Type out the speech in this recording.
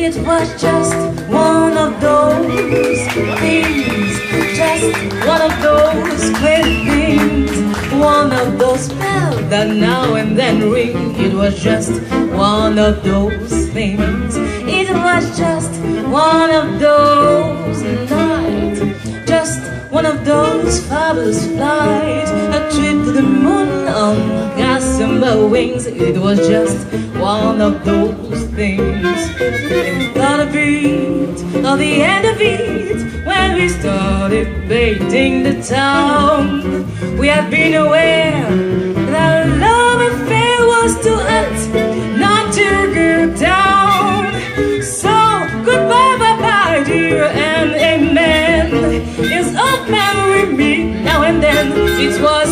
It was just one of those things, just one of those great things, one of those bells that now and then ring. It was just one of those things. It was just one of those nights, just one of those fabulous flights, a trip to the moon on gossamer wings. It was just one of those things. And thought of it, of the end of it, when we started painting the town. We had been aware that love affair was too hot not to go down. So goodbye, bye-bye, dear, and amen. It's open with me now and then. It was